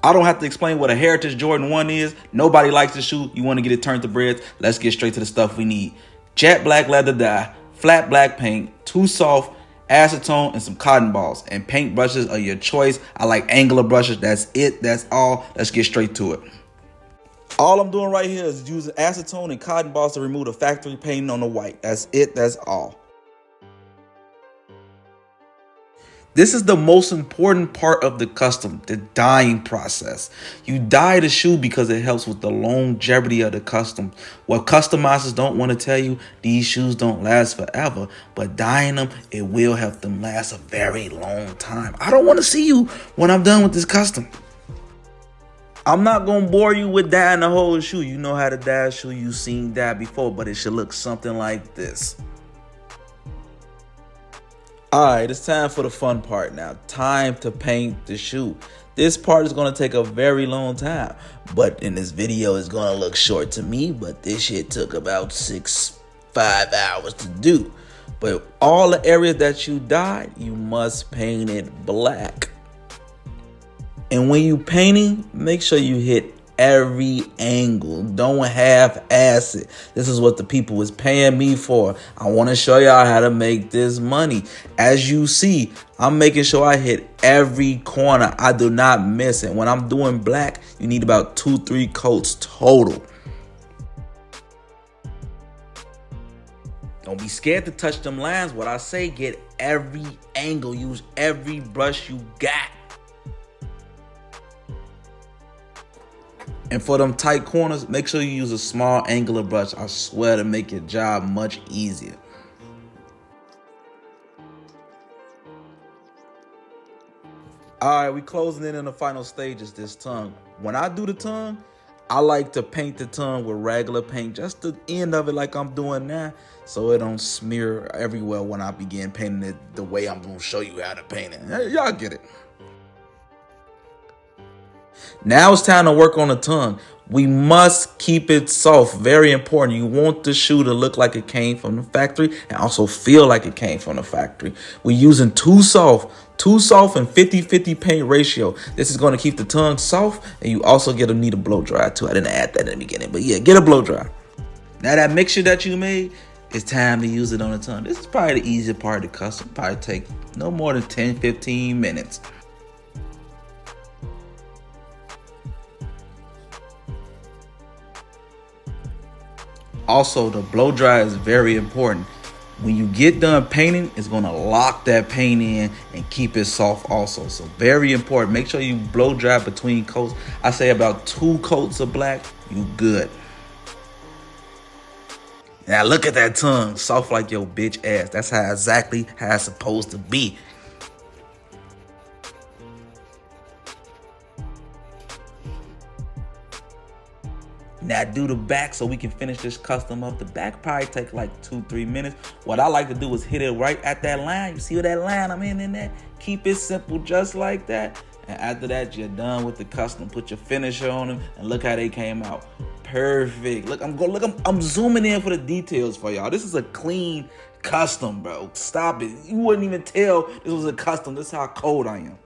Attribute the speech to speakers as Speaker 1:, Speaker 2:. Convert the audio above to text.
Speaker 1: I don't have to explain what a Heritage Jordan 1 is. Nobody likes the shoe. You want to get it turned to breads. Let's get straight to the stuff we need. Jet black leather dye, flat black paint, too soft, acetone, and some cotton balls. And paint brushes are your choice. I like angular brushes. That's it. That's all. Let's get straight to it. All I'm doing right here is using acetone and cotton balls to remove the factory painting on the white. That's it. That's all. This is the most important part of the custom, the dyeing process. You dye the shoe because it helps with the longevity of the custom. What customizers don't want to tell you, these shoes don't last forever, but dyeing them, it will help them last a very long time. I don't want to see you when I'm done with this custom. I'm not going to bore you with dyeing the whole shoe. You know how to dye a shoe, you've seen that before, but it should look something like this. Alright, it's time for the fun part now. Time to paint the shoe. This part is going to take a very long time, but in this video it's going to look short to me, but this shit took about 5 hours to do. But all the areas that you dyed, you must paint it black. And when you painting, make sure you hit every angle. Don't half-ass it. This is what the people was paying me for. I want to show y'all how to make this money. As you see, I'm making sure I hit every corner. I do not miss it. When I'm doing black, you need about 2-3 coats total. Don't be scared to touch them lines. What I say, get every angle. Use every brush you got. And for them tight corners, make sure you use a small angular brush. I swear to make your job much easier. Alright, we closing in the final stages this tongue. When I do the tongue, I like to paint the tongue with regular paint, just the end of it like I'm doing now, so it don't smear everywhere when I begin painting it the way I'm going to show you how to paint it. Y'all get it. Now it's time to work on the tongue. We must keep it soft. Very important. You want the shoe to look like it came from the factory and also feel like it came from the factory. We're using too soft and 50-50 paint ratio. This is going to keep the tongue soft, and you also need a blow dry too. I didn't add that in the beginning, but yeah, get a blow dry. Now that mixture that you made, it's time to use it on the tongue. This is probably the easier part of the custom. Probably take no more than 10-15 minutes. Also, the blow dry is very important. When you get done painting, it's going to lock that paint in and keep it soft also. So very important. Make sure you blow dry between coats. I say about 2 coats of black, you good. Now look at that tongue, soft like your bitch ass. That's exactly how it's supposed to be. Now do the back so we can finish this custom up. The back probably take like 2-3 minutes. What I like to do is hit it right at that line. You see that line I'm in there? Keep it simple just like that. And after that, you're done with the custom. Put your finisher on them and look how they came out. Perfect. Look, I'm zooming in for the details for y'all. This is a clean custom, bro. Stop it. You wouldn't even tell this was a custom. This is how cold I am.